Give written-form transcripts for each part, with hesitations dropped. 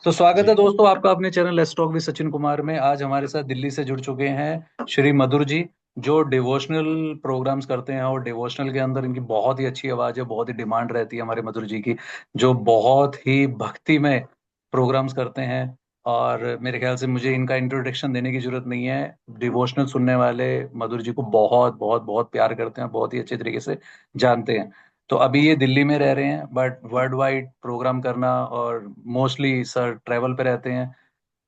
तो स्वागत है जी। दोस्तों आपका अपने channel let's talk with Sachin Kumar में। आज हमारे साथ दिल्ली से जुड़ चुके हैं श्री मधुर जी, जो डिवोशनल प्रोग्राम्स करते हैं। और डिवोशनल के अंदर इनकी बहुत ही अच्छी आवाज़ है, बहुत ही डिमांड रहती है हमारे मधुर जी की, जो बहुत ही भक्ति में प्रोग्राम्स करते हैं। और मेरे ख्याल से मुझे इनका इंट्रोडक्शन देने की जरूरत नहीं है। डिवोशनल सुनने वाले मधुर जी को बहुत बहुत बहुत प्यार करते हैं, बहुत ही अच्छे तरीके से जानते हैं। तो अभी ये दिल्ली में रह रहे हैं, बट वर्ल्ड वाइड प्रोग्राम करना, और मोस्टली सर ट्रैवल पे रहते हैं।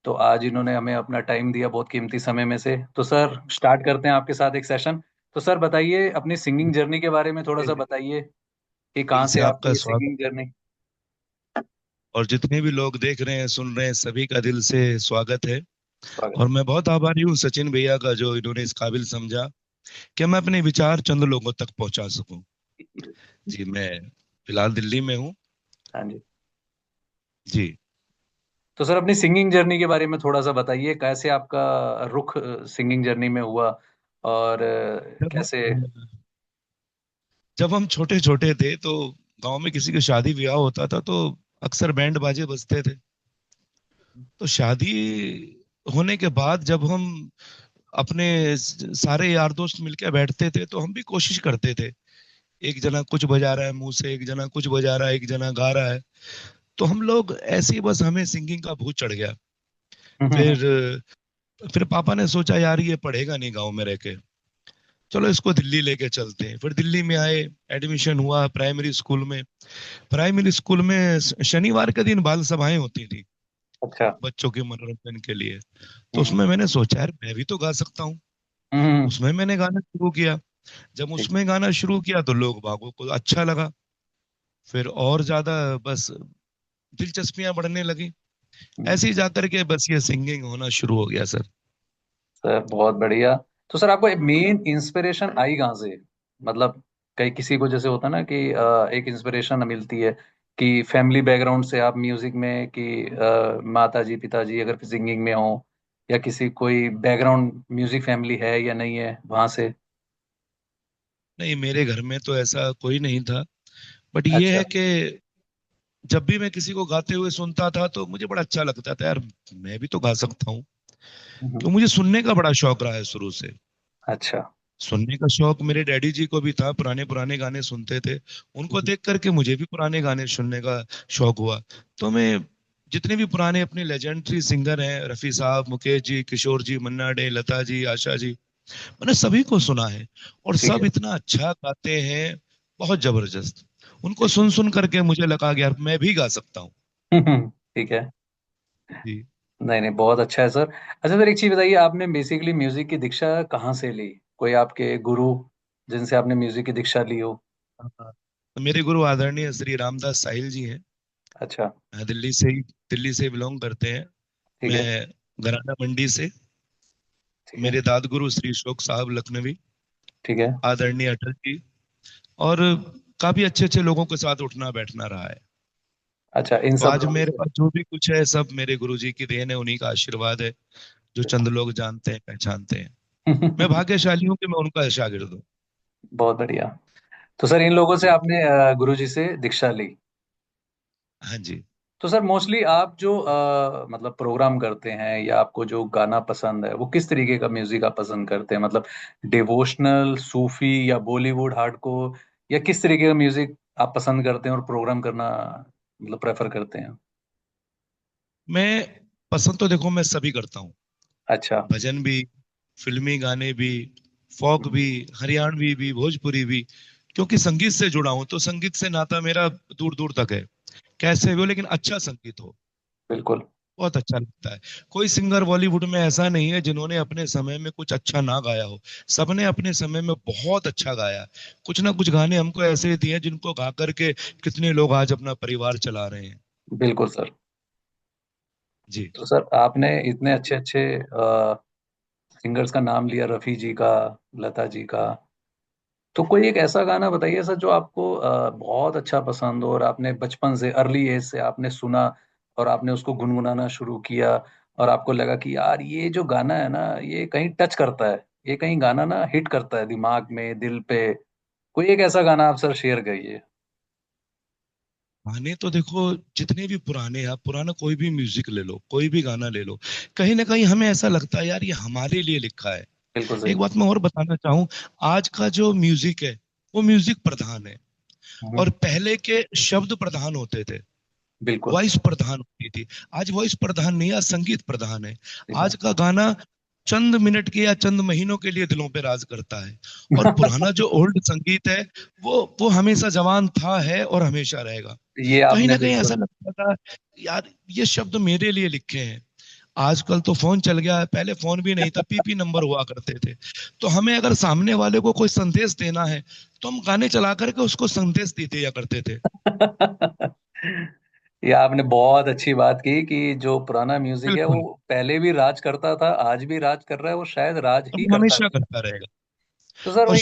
तो आज इन्होंने हमें अपना टाइम दिया, बहुत कीमती समय में से। तो सर स्टार्ट करते हैं आपके साथ एक सेशन। तो सर बताइए, अपनी सिंगिंग जर्नी के बारे में थोड़ा जी, सा जी। बताइए कि दिल कहाँ से से आपका आपकी ये स्वागत सिंगिंग है। जर्नी। और जितने भी लोग देख रहे हैं सुन रहे हैं सभी का दिल से स्वागत है। स्वागत और मैं बहुत आभारी हूँ सचिन भैया का जो इन्होंने इस काबिल समझा कि मैं अपने विचार चंद लोगों तक पहुंचा सकूं। है। जी, मैं फिलहाल दिल्ली में हूँ। हाँ जी। जी। तो सर अपनी सिंगिंग जर्नी के बारे में थोड़ा सा बताइए, कैसे आपका रुख सिंगिंग जर्नी में हुआ, और जब कैसे। जब हम छोटे छोटे थे तो गांव में किसी की शादी ब्याह होता था तो अक्सर बैंड बाजे बजते थे। तो शादी होने के बाद जब हम अपने सारे यार दोस्त मिलकर बैठते थे तो हम भी कोशिश करते थे। एक जना कुछ बजा रहा है मुंह से, एक जना कुछ बजा रहा है, एक जना गा रहा है। तो हम लोग ऐसे ही बस हमें सिंगिंग का भूत चढ़ गया। फिर फिर पापा ने सोचा यार ये पढ़ेगा नहीं गांव में रह के, चलो इसको दिल्ली लेके चलते हैं। फिर दिल्ली में आए, एडमिशन हुआ प्राइमरी स्कूल में। प्राइमरी स्कूल में शनिवार के दिन बाल सभाएं होती थी अच्छा। बच्चों के मनोरंजन के लिए। तो हम्म। उसमें मैंने सोचा यार मैं भी तो गा सकता हूँ। हम्म। उसमें मैंने गाना शुरू किया। जब ठीक है। उसमें गाना शुरू किया तो लोग बागों को अच्छा लगा। फिर और ज्यादा बस दिलचस्पियां बढ़ने लगी। हम्म। ऐसे ही जाकर के बस ये सिंगिंग होना शुरू हो गया सर। सर बहुत बढ़िया। तो सर आपको मेन इंस्पिरेशन आई कहाँ से? मतलब कई किसी को जैसे होता है ना कि एक इंस्पिरेशन मिलती है कि फैमिली बैकग्राउंड से आप म्यूजिक में, कि माता जी पिताजी अगर सिंगिंग में हो, या किसी कोई बैकग्राउंड म्यूजिक फैमिली है या नहीं है वहां से। नहीं, मेरे घर में तो ऐसा कोई नहीं था। बट ये अच्छा। है कि जब भी मैं किसी को गाते हुए सुनता था तो मुझे बड़ा अच्छा लगता था यार, मैं भी तो गा सकता हूँ। हम्म। तो मुझे सुनने का बड़ा शौक रहा है शुरू से। अच्छा। सुनने का शौक मेरे डैडी जी को भी था, पुराने पुराने गाने सुनते थे। उनको हम्म। देख करके मुझे भी पुराने गाने सुनने का शौक हुआ। तो मैं जितने भी पुराने अपने लेजेंडरी सिंगर हैं, रफी साहब, मुकेश जी, किशोर जी, मन्ना डे, लता जी, आशा जी, मैंने सभी को सुना है। और ठीक सब है। इतना अच्छा गाते हैं, बहुत जबरदस्त। उनको ठीक है। सुन सुन करके मुझे लगा कि यार मैं भी गा सकता हूँ। ठीक है। जी। नहीं नहीं, बहुत अच्छा है सर। अच्छा सर, एक चीज बताइए, आपने बेसिकली म्यूजिक की दीक्षा कहाँ से ली? कोई आपके गुरु जिनसे आपने म्यूजिक की दीक्षा ली हो? हाँ। तो मेरे गुरु आदरणीय श्री रामदास साहिल जी हैं। अच्छा। दिल्ली से बिलोंग करते हैं। ठीक है। मैं घराना मंडी से। ठीक है। मेरे दाद गुरु श्री शोक साहब लखनवी, ठीक है। आदरणीय अटल जी। और काफी अच्छे अच्छे लोगों के साथ उठना बैठना रहा है। अच्छा, इन तो सब आज लोगों मेरे से। पास जो भी कुछ है सब मेरे गुरु जी की देन है, उन्हीं का आशीर्वाद है जो चंद लोग जानते हैं पहचानते हैं। मैं भाग्यशाली हूँ कि मैं उनका शागिर्द हूँ। बहुत बढ़िया। तो सर इन लोगों से जी। आपने गुरु जी से दीक्षा ली। हाँ जी। तो सर मोस्टली आप जो मतलब प्रोग्राम करते हैं, या आपको जो गाना पसंद है, वो किस तरीके का म्यूजिक आप पसंद करते हैं? मतलब डिवोशनल, सूफी, या बॉलीवुड हार्डकोर, या किस तरीके का म्यूजिक आप पसंद करते हैं और प्रोग्राम करना मतलब प्रेफर करते हैं? मैं पसंद तो देखो मैं सभी करता हूँ। अच्छा। भजन भी, फिल्मी गाने भी, फोक हम्म। भी, हरियाणवी भी, भोजपुरी भी। क्योंकि संगीत से जुड़ा हूं तो संगीत से नाता मेरा दूर दूर तक है। कैसे भी हो लेकिन अच्छा संगीत हो, बिल्कुल। बहुत अच्छा लगता है। कोई सिंगर बॉलीवुड में ऐसा नहीं है जिन्होंने अपने समय में कुछ अच्छा ना गाया हो। सबने अपने समय में बहुत अच्छा गाया। कुछ ना कुछ गाने हमको ऐसे दिए जिनको गा करके कितने लोग आज अपना परिवार चला रहे हैं। बिल्कुल सर। जी। तो सर आपने इतने अच्छे अच्छे सिंगर्स का नाम लिया, रफ़ी जी का, लता जी का। तो कोई एक ऐसा गाना बताइए सर जो आपको बहुत अच्छा पसंद हो, और आपने बचपन से, अर्ली एज से आपने सुना, और आपने उसको गुनगुनाना शुरू किया, और आपको लगा कि यार ये जो गाना है ना, ये कहीं टच करता है, ये कहीं गाना ना हिट करता है दिमाग में, दिल पे। कोई एक ऐसा गाना आप सर शेयर करिए। गाने तो देखो, जितने भी पुराने, आप पुराना कोई भी म्यूजिक ले लो, कोई भी गाना ले लो, कहीं ना कहीं हमें ऐसा लगता है यार ये हमारे लिए लिखा है। बिल्कुल सही। एक बात मैं और बताना चाहूँ, आज का जो म्यूजिक है वो म्यूजिक प्रधान है, हम्म, और पहले के शब्द प्रधान होते थे, बिल्कुल। वॉइस प्रधान होती थी। आज वॉइस प्रधान नहीं है, आज संगीत प्रधान है। ठीक है। आज का गाना चंद मिनट के या चंद महीनों के लिए दिलों पे राज करता है, और पुराना जो ओल्ड संगीत है वो हमेशा जवान था, है और हमेशा रहेगा। ये कहीं आपने ना कहीं ऐसा बिल्कुल। लगता था यार ये शब्द मेरे लिए लिखे हैं। आजकल तो फोन चल गया है, पहले फोन भी नहीं था, पीपी नंबर हुआ करते थे। तो हमें अगर सामने वाले को कोई संदेश देना है तो हम गाने चला करके उसको संदेश दे दिया करते थे। ये आपने बहुत अच्छी बात की कि जो पुराना म्यूजिक है वो बिल्कुल। पहले भी राज करता था, आज भी राज कर रहा है, वो शायद राज अब ही करता हमेशा रहे। करता रहेगा। तो सर वो और एक।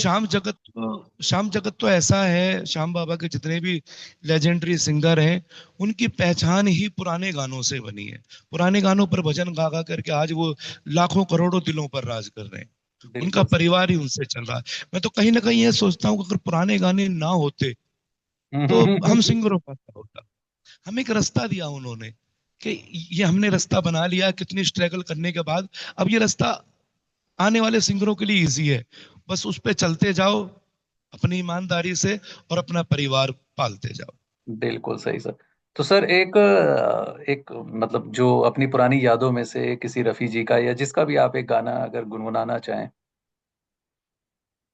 श्याम जगत तो ऐसा है, श्याम बाबा के जितने भी लेजेंडरी सिंगर हैं, उनकी पहचान ही पुराने गानों से बनी है। पुराने गानों पर भजन गा गा करके आज वो लाखों करोड़ों दिलों पर राज कर रहे हैं। उनका बिल्कुल सही। परिवार ही उनसे चल रहा है। मैं तो कहीं ना कहीं ये सोचता हूँ कि अगर पुराने गाने ना होते तो हम सिंगरों का क्या होता। हमें एक रास्ता दिया उन्होंने, कि ये हमने रास्ता बना लिया कितनी स्ट्रगल करने के बाद। अब ये रास्ता आने वाले सिंगरों के लिए इजी है, बस उस पे चलते जाओ अपनी ईमानदारी से, और अपना परिवार पालते जाओ। बिल्कुल सही सर। तो सर एक मतलब जो अपनी पुरानी यादों में से किसी रफी जी का या जिसका भी आप एक गाना अगर गुनगुनाना चाहें,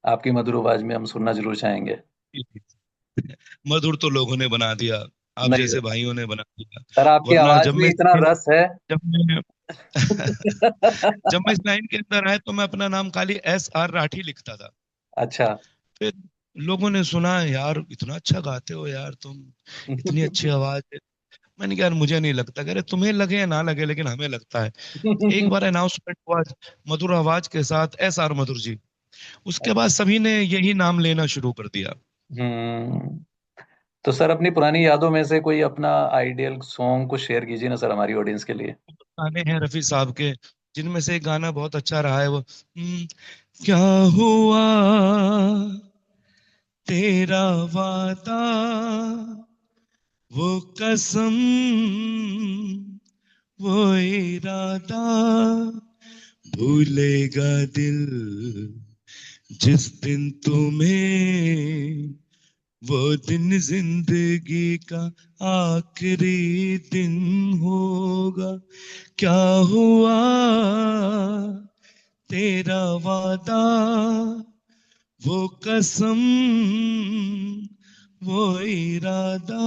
आपकी मधुर आवाज में हम सुनना जरूर चाहेंगे। मधुर तो लोगों ने बना दिया, आप नहीं जैसे सर। भाइयों ने बना दिया। सर आपकी वरना आवाज में इतना रस है। जब मैं जब मैं इस लाइन के अंदर आया तो मैं अपना नाम खाली SR राठी लिखता था। अच्छा। फिर लोगों ने सुना, यार इतना अच्छा गाते हो यार तुम, इतनी अच्छी आवाज है। मैंने कहा यार मुझे नहीं लगता, कह रहे तुम्हें लगे या ना लगे लेकिन हमें लगता है। एक बार अनाउंसमेंट हुआ मधुर आवाज के साथ SR मधुर जी, उसके बाद सभी ने यही नाम लेना शुरू कर दिया। हम्म। तो सर अपनी पुरानी यादों में से कोई अपना आइडियल सॉन्ग को शेयर कीजिए ना सर हमारी ऑडियंस के लिए। गाने हैं रफी साहब के, जिनमें से एक गाना बहुत अच्छा रहा है, वो क्या हुआ तेरा वादा, वो कसम, वो इरादा, भूलेगा दिल जिस दिन तुम्हें, वो दिन जिंदगी का आखिरी दिन होगा। क्या हुआ तेरा वादा, वो कसम, वो इरादा।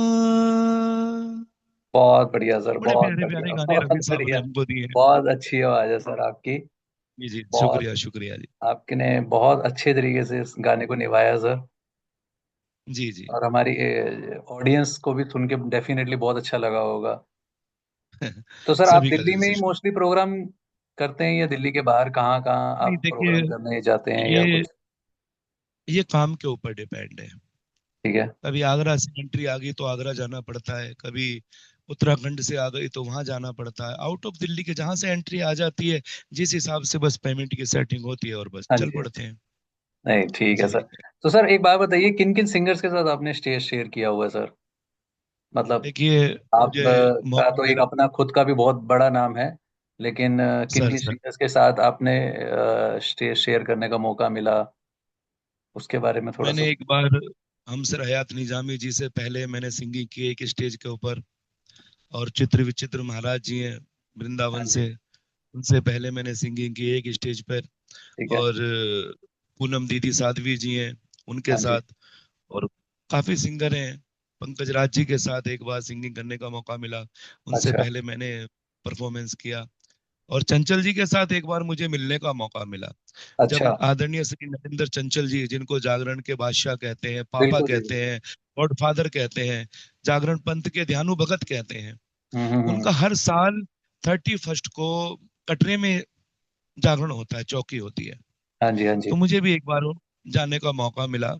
बहुत बढ़िया सर, बड़े बहुत प्यारे प्यारे बढ़िया, गाने बहुत रफी साहब ने बढ़िया। हमको दिए हैं। बहुत अच्छी आवाज है सर आपकी। जी जी, बहुत। शुक्रिया शुक्रिया जी। आपने बहुत अच्छे तरीके से इस गाने को निभाया सर। जी जी। और हमारी ऑडियंस को भी सुन के डेफिनेटली बहुत अच्छा लगा होगा। तो सर आप सभी का दिल्ली दिल में से ही मोस्टली प्रोग्राम करते हैं या दिल्ली के बाहर कहाँ कहाँ नहीं, आप देखिए, प्रोग्राम करने जाते हैं या ये कुछ। ये काम के ऊपर डिपेंड है। ठीक है। कभी आगरा से एंट्री आ गई तो आगरा जाना पड़ता है, कभी उत्तराखंड से आ गई तो वहां जाना पड़ता है। आउट ऑफ दिल्ली के जहां से एंट्री आ जाती है, जिस हिसाब से बस पेमेंट की सेटिंग होती है और बस हाँ चल जी, हाँ जी। पड़ते हैं। नहीं ठीक है जी। सर। तो सर एक बात बताइए, किन किन सिंगर्स के साथ आपने स्टेज शेयर किया हुआ है सर? मतलब देखिए, आप मुझे का मौका तो एक मिला। अपना खुद का भी बहुत बड़ा नाम है, लेकिन किन सर किन सर, सिंगर्स के साथ आपने स्टेज शेयर करने का मौका मिला, उसके बारे में थोड़ा सा। मैंने एक बार हमसर हयात निजामी जी से पहले मैंने सिंगिंग की एक स्टेज के ऊपर, और चित्र विचित्र महाराज जी हैं हाँ वृंदावन जी। से, उनसे पहले मैंने सिंगिंग की एक स्टेज पर। ठीक है। और पूनम दीदी साध्वी जी हैं, उनके हाँ जी। साथ। और काफी सिंगर हैं, पंकज राज जी के साथ एक बार सिंगिंग करने का मौका मिला, उनसे अच्छा। पहले मैंने परफॉर्मेंस किया। और चंचल जी के साथ एक बार मुझे मिलने का मौका मिला, अच्छा। जब आदरणीय श्री नरेंद्र चंचल जी, जिनको जागरण के बादशाह कहते हैं, पापा बिल्कुल जी। कहते हैं, गॉड फादर कहते हैं, जागरण पंथ के ध्यानु भगत कहते हैं, उनका हम्म। हर साल 31 को कटरे में जागरण होता है, चौकी होती है। हाँ जी, हाँ जी। तो मुझे भी एक बार जाने का मौका मिला,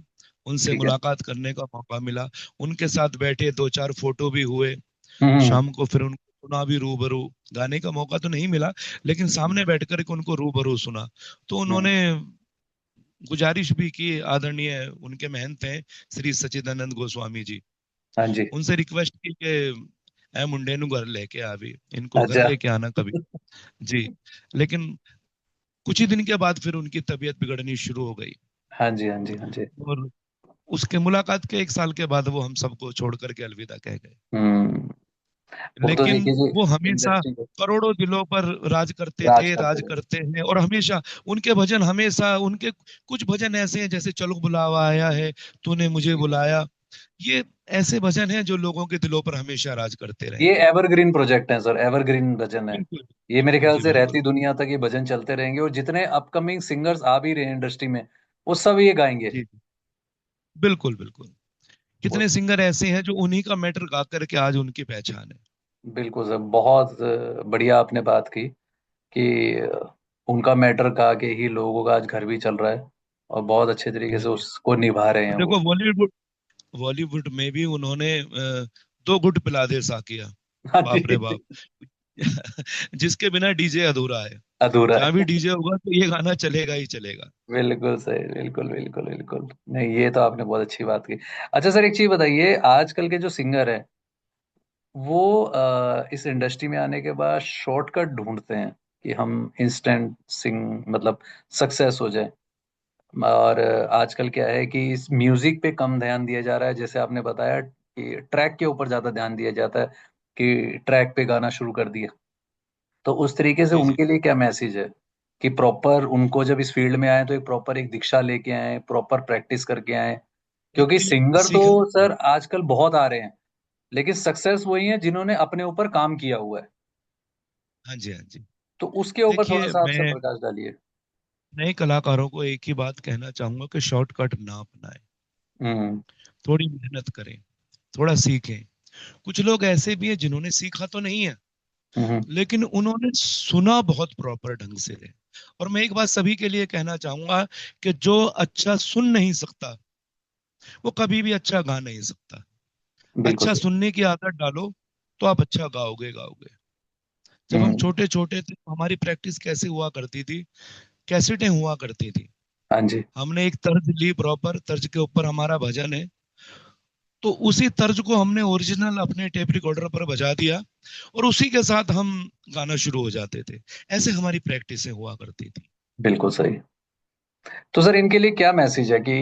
उनसे ठीक है। मुलाकात करने का मौका मिला, उनके साथ बैठे, दो चार फोटो भी हुए। हम्म। शाम को फिर उनको सुना भी रूबरू, गाने का मौका तो नहीं मिला, लेकिन सामने बैठ कर के उनको रूबरू सुना। तो हम्म। उन्होंने गुजारिश भी की, आदरणीय उनके महंत हैं श्री सच्चिदानंद गोस्वामी जी, हाँ जी। उनसे रिक्वेस्ट की कि ए मुंडे नु घर लेके आ भी, इनको घर अच्छा। लेके आना कभी। जी। लेकिन कुछ ही दिन के बाद फिर उनकी तबीयत बिगड़नी शुरू हो गई। हाँ जी, हाँ जी, हाँ जी। और उसके मुलाकात के 1 साल के बाद वो हम सबको छोड़ करके अलविदा कह गए। हम्म। वो तो लेकिन देखिए जी, वो हमेशा इंडस्ट्री को करोड़ों दिलों पर राज करते राज थे, करते राज रहे। करते हैं, और हमेशा उनके भजन, हमेशा उनके कुछ भजन ऐसे हैं जैसे चलो बुलावा आया है, तूने मुझे जी। बुलाया। ये ऐसे भजन हैं जो लोगों के दिलों पर हमेशा राज करते ये रहेंगे। एवरग्रीन प्रोजेक्ट है सर, एवरग्रीन भजन है। बिल्कुल। ये मेरे ख्याल जी से बिल्कुल। रहती दुनिया तक ये भजन चलते रहेंगे, और जितने अपकमिंग सिंगर्स आ भी रहे हैं इंडस्ट्री में, वो सब ये गाएंगे। जी बिल्कुल बिल्कुल। वो कितने सिंगर ऐसे हैं जो उन्हीं का मैटर गा करके आज उनकी पहचान है। बिल्कुल सर, बहुत बढ़िया आपने बात की कि उनका मैटर गा के ही लोगों का आज घर भी चल रहा है, और बहुत अच्छे तरीके से बिल्कुल। उसको निभा रहे हैं अब वो। देखो बॉलीवुड, बॉलीवुड में भी उन्होंने 2 घुट पिला दे साकिया। हाँ बाप रे जी। बाप। जिसके बिना डीजे अधूरा है। अधूरा जहां भी है। डीजे होगा तो ये गाना चलेगा ही चलेगा। बिल्कुल सही, बिल्कुल बिल्कुल बिल्कुल। नहीं, ये तो आपने बहुत अच्छी बात की। अच्छा सर, एक चीज बताइए, आजकल के जो सिंगर है वो इस इंडस्ट्री में आने के बाद शॉर्टकट ढूंढते हैं कि हम इंस्टेंट सिंग मतलब सक्सेस हो जाए। और आजकल क्या है कि इस म्यूजिक पे कम ध्यान दिया जा रहा है, जैसे आपने बताया कि ट्रैक के ऊपर ज्यादा ध्यान दिया जाता है, कि ट्रैक पे गाना शुरू कर दिया। तो उस तरीके से जी जी। उनके लिए क्या मैसेज है कि प्रॉपर उनको जब इस फील्ड में आए तो एक प्रॉपर एक दीक्षा लेके आए, प्रॉपर प्रैक्टिस करके आए। क्योंकि एक्चुअली सिंगर तो सीखना। सर आजकल बहुत आ रहे हैं, लेकिन सक्सेस वही है जिन्होंने अपने ऊपर काम किया हुआ है। हाँ जी हाँ जी। तो उसके ऊपर थोड़ा देखिए सा आप सर मैं प्रकाश डालिए। नए कलाकारों को एक ही बात कहना चाहूंगा कि शॉर्टकट ना अपनाएं। हम्म। थोड़ी मेहनत करें, थोड़ा सीखें। कुछ लोग ऐसे भी हैं जिन्होंने सीखा तो नहीं है, हम्म। लेकिन उन्होंने सुना बहुत प्रॉपर ढंग से है। और मैं एक बात सभी के लिए कहना चाहूंगा कि जो अच्छा सुन नहीं सकता वो कभी भी अच्छा गा नहीं सकता। बिल्कुल अच्छा सर। सुनने की आदत डालो तो आप अच्छा गाओगे गाओगे। जब हम हम्म। छोटे छोटे थे तो हमारी प्रैक्टिस कैसे हुआ करती थी, कैसेटें हुआ करती थी। हाँ जी। हमने एक तर्ज ली, प्रॉपर तर्ज के ऊपर हमारा भजन है, तो उसी तर्ज को हमने ओरिजिनल अपने टेप रिकॉर्डर पर बजा दिया, और उसी के साथ हम गाना शुरू हो जाते थे। ऐसे हमारी प्रैक्टिसें हुआ करती थी। बिल्कुल सही। तो सर इनके लिए क्या मैसेज है कि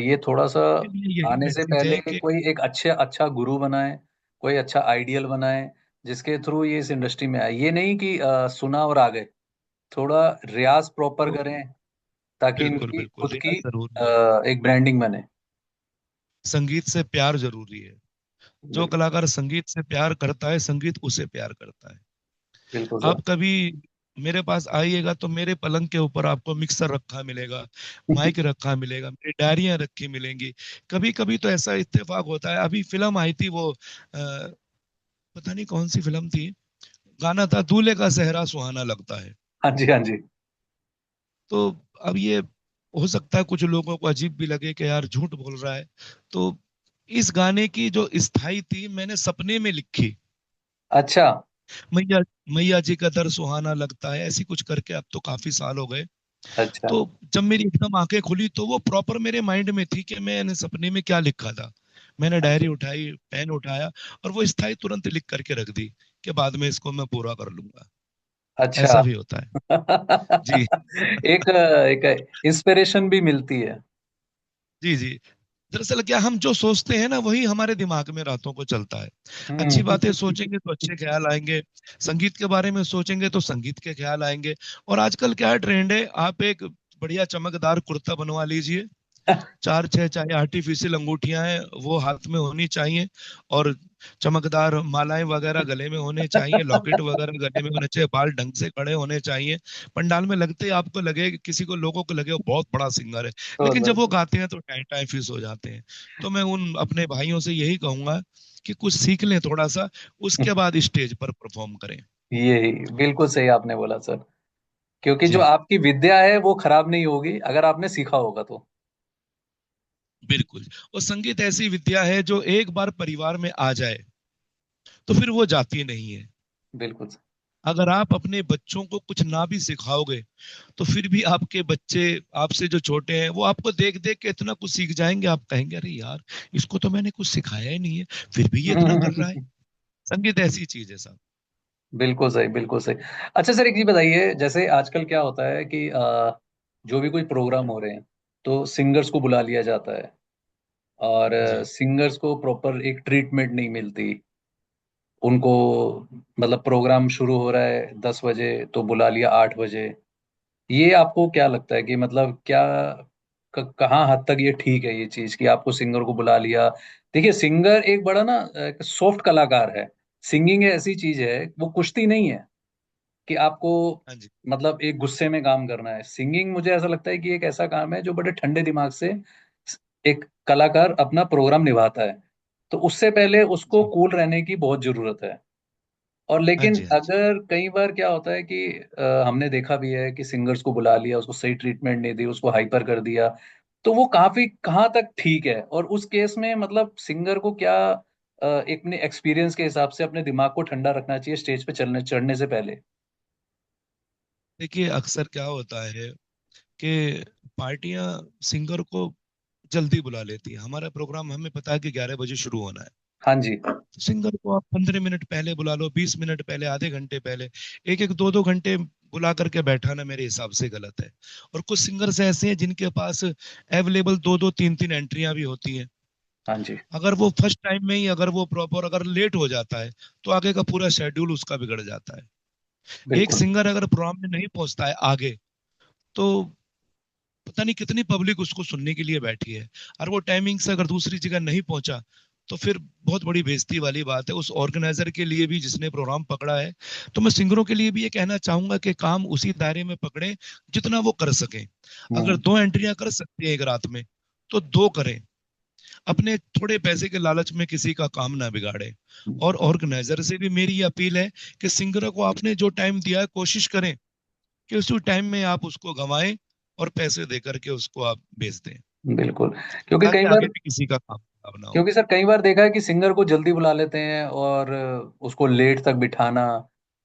ये थोड़ा सा इसके लिए यही आने से मैसेज पहले है कि कोई एक अच्छा अच्छा गुरु बनाए, कोई अच्छा आइडियल बनाए, जिसके थ्रू ये इस इंडस्ट्री में आए। ये नहीं कि सुना और आ गए, थोड़ा रियाज प्रॉपर वो करें, ताकि बिल्कुल इनकी बिल्कुल खुद की रियाज जरूरी है। एक ब्रांडिंग बने। संगीत से प्यार जरूरी है। जो बिल्कुल। कलाकार संगीत से प्यार करता है, संगीत उसे प्यार करता है। बिल्कुल सर। आप कभी मेरे पास आइएगा तो मेरे पलंग के ऊपर आपको मिक्सर रखा मिलेगा, माइक रखा मिलेगा, मेरी डायरियां रखी मिलेंगी। कभी कभी तो ऐसा इत्तेफाक होता है, अभी फिल्म आई थी वो पता नहीं कौन सी फिल्म थी, गाना था दूल्हे का सेहरा सुहाना लगता है। हाँ जी, हाँ जी। तो अब ये हो सकता है कुछ लोगों को अजीब भी लगे कि यार झूठ बोल रहा है। तो इस गाने की जो स्थाई थी मैंने सपने में लिखी। अच्छा। मैया, मैया जी का दर सुहाना लगता है, ऐसी कुछ करके, अब तो काफी साल हो गए। अच्छा। तो जब मेरी एकदम आंखें खुली तो वो प्रॉपर मेरे माइंड में थी कि मैंने सपने में क्या लिखा था। मैंने अच्छा। डायरी उठाई, पेन उठाया, और वो स्थाई तुरंत लिख करके रख दी कि बाद में इसको मैं पूरा कर लूंगा। अच्छा। ऐसा भी होता है। जी। एक एक इंस्पिरेशन भी मिलती है। जी जी। दरअसल क्या, हम जो सोचते हैं ना वही हमारे दिमाग में रातों को चलता है। अच्छी हम्म। बातें सोचेंगे तो अच्छे ख्याल आएंगे, संगीत के बारे में सोचेंगे तो संगीत के ख्याल आएंगे। और आजकल क्या ट्रेंड है, आप एक बढ़िया चमकदार कुर्ता बनवा लीजिए, 4 6 चाहे आर्टिफिशियल अंगूठियां हैं वो हाथ में होनी चाहिए, और चमकदार मालाएं वगैरह गले में होने चाहिए, लॉकेट वगैरह गले में होने चाहिए, बाल ढंग से खड़े होने चाहिए। पंडाल में लगते ही आपको लगे, किसी को लोगों को लगे वो बहुत बड़ा सिंगर है। तो लेकिन जब वो बस गाते हैं तो टाइम टाइम फिस हो जाते हैं। तो मैं उन अपने भाइयों से यही कहूंगा कि कुछ सीख लें थोड़ा सा, उसके बाद स्टेज पर परफॉर्म करें। यही बिल्कुल सही आपने बोला सर, क्योंकि जो जी आपकी विद्या है वो खराब नहीं होगी अगर आपने सीखा होगा तो। बिल्कुल। और संगीत ऐसी विद्या है जो एक बार परिवार में आ जाए तो फिर वो जाती नहीं है। बिल्कुल। अगर आप अपने बच्चों को कुछ ना भी सिखाओगे तो फिर भी आपके बच्चे आपसे जो छोटे हैं वो आपको देख देख के इतना कुछ सीख जाएंगे, आप कहेंगे अरे यार इसको तो मैंने कुछ सिखाया ही नहीं है, फिर भी ये इतना कर रहा है। संगीत ऐसी चीज है साहब। बिल्कुल सही, बिल्कुल सही। अच्छा सर, एक चीज बताइए, जैसे आजकल क्या होता है कि जो भी कोई प्रोग्राम हो रहे हैं तो सिंगर्स को बुला लिया जाता है, और जी सिंगर्स को प्रॉपर एक ट्रीटमेंट नहीं मिलती उनको। मतलब प्रोग्राम शुरू हो रहा है 10 बजे तो बुला लिया 8 बजे। ये आपको क्या लगता है कि मतलब क्या कहाँ हद तक ये ठीक है ये चीज कि आपको सिंगर को बुला लिया? देखिए, सिंगर एक बड़ा ना सॉफ्ट कलाकार है। सिंगिंग ऐसी चीज है, वो कुश्ती नहीं है कि आपको हाँ जी मतलब एक गुस्से में काम करना है। सिंगिंग मुझे ऐसा लगता है कि एक ऐसा काम है जो बड़े ठंडे दिमाग से एक कलाकार अपना प्रोग्राम निभाता है। तो उससे पहले उसको जी कूल रहने की बहुत जरूरत है। और हाँ लेकिन जी हाँ जी। अगर कई बार क्या होता है कि हमने देखा भी है कि सिंगर्स को बुला लिया, उसको सही ट्रीटमेंट नहीं दी, उसको हाइपर कर दिया, तो वो काफी कहाँ तक ठीक है? और उस केस में मतलब सिंगर को क्या अपने एक्सपीरियंस के हिसाब से अपने दिमाग को ठंडा रखना चाहिए स्टेज पे चलने चढ़ने से पहले? देखिए अक्सर क्या होता है कि पार्टियां सिंगर को जल्दी बुला लेती है। हमारा प्रोग्राम हमें पता है कि 11 बजे शुरू होना है, हाँ जी। सिंगर को आप 15 मिनट पहले बुला लो, 20 मिनट पहले, आधे घंटे पहले। एक एक दो दो घंटे बुला करके बैठाना मेरे हिसाब से गलत है। और कुछ सिंगर्स ऐसे हैं जिनके पास अवेलेबल दो दो तीन तीन एंट्रियां भी होती हैं। हाँ जी। अगर वो फर्स्ट टाइम में ही अगर वो प्रॉपर अगर लेट हो जाता है तो आगे का पूरा शेड्यूल उसका बिगड़ जाता है। एक बिल्कुल। सिंगर अगर प्रोग्राम में नहीं पहुंचता है आगे, तो पता नहीं कितनी पब्लिक उसको सुनने के लिए बैठी है। और वो टाइमिंग से अगर दूसरी जगह नहीं पहुंचा तो फिर बहुत बड़ी बेइज्जती वाली बात है उस ऑर्गेनाइजर के लिए भी जिसने प्रोग्राम पकड़ा है। तो मैं सिंगरों के लिए भी ये कहना चाहूंगा कि काम उसी दायरे में पकड़े जितना वो कर सकें। अगर हम्म। 2 एंट्रियां कर सकते हैं एक रात में तो 2 करें। अपने थोड़े पैसे के लालच में किसी का काम ना बिगाड़े। और ऑर्गेनाइजर से भी मेरी ये अपील है कि सिंगर को आपने जो टाइम दिया है कोशिश करें कि उसी टाइम में आप उसको गंवाएं और पैसे दे करके उसको आप बेच दें, बिल्कुल। क्योंकि कई ताकि बार आगे भी किसी का काम खराब ना हो। क्योंकि सर कई बार देखा है कि सिंगर को जल्दी बुला लेते हैं और उसको लेट तक बिठाना,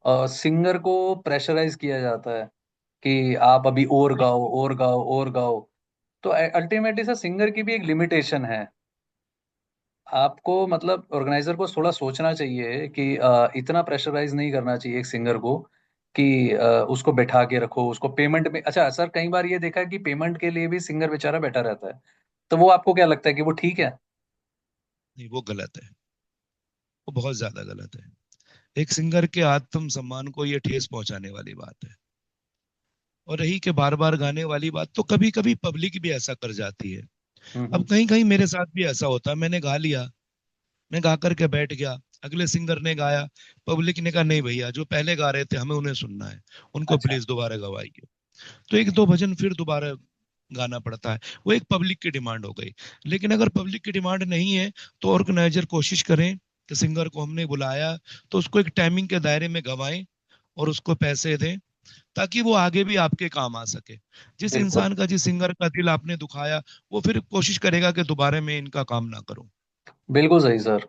और सिंगर को प्रेशराइज किया जाता है कि आप अभी और गाओ और गाओ और गाओ। तो अल्टीमेटली सर सिंगर की भी एक लिमिटेशन है। आपको मतलब ऑर्गेनाइजर को थोड़ा सोचना चाहिए कि इतना प्रेशराइज नहीं करना चाहिए एक सिंगर को कि उसको बैठा के रखो, उसको पेमेंट में। अच्छा सर, कई बार ये देखा है कि पेमेंट के लिए भी सिंगर बेचारा बैठा रहता है। तो वो आपको क्या लगता है कि वो ठीक है? नहीं, वो गलत है। वो बहुत ज्यादा गलत है। एक सिंगर के आत्म सम्मान को ये ठेस पहुंचाने वाली बात है। और रही कि बार बार गाने वाली बात, तो कभी कभी पब्लिक भी ऐसा कर जाती है। अब हम्म। कहीं कहीं मेरे साथ भी ऐसा होता है, मैंने गा लिया, मैं गा करके बैठ गया, अगले सिंगर ने गाया, पब्लिक ने कहा नहीं भैया जो पहले गा रहे थे हमें उन्हें सुनना है, उनको अच्छा। प्लीज दोबारा गवाइए। तो एक दो भजन फिर दोबारा गाना पड़ता है। वो एक पब्लिक की डिमांड हो गई। लेकिन अगर पब्लिक की डिमांड नहीं है तो ऑर्गेनाइजर कोशिश करें कि सिंगर को हमने बुलाया तो उसको एक टाइमिंग के दायरे में गवाएं और उसको पैसे दें, ताकि वो आगे भी आपके काम आ सके। जिस बिल्कुल। इंसान का, जिस सिंगर का दिल आपने दुखाया, वो फिर कोशिश करेगा कि दोबारा मैं इनका काम ना करूं। बिल्कुल सही सर।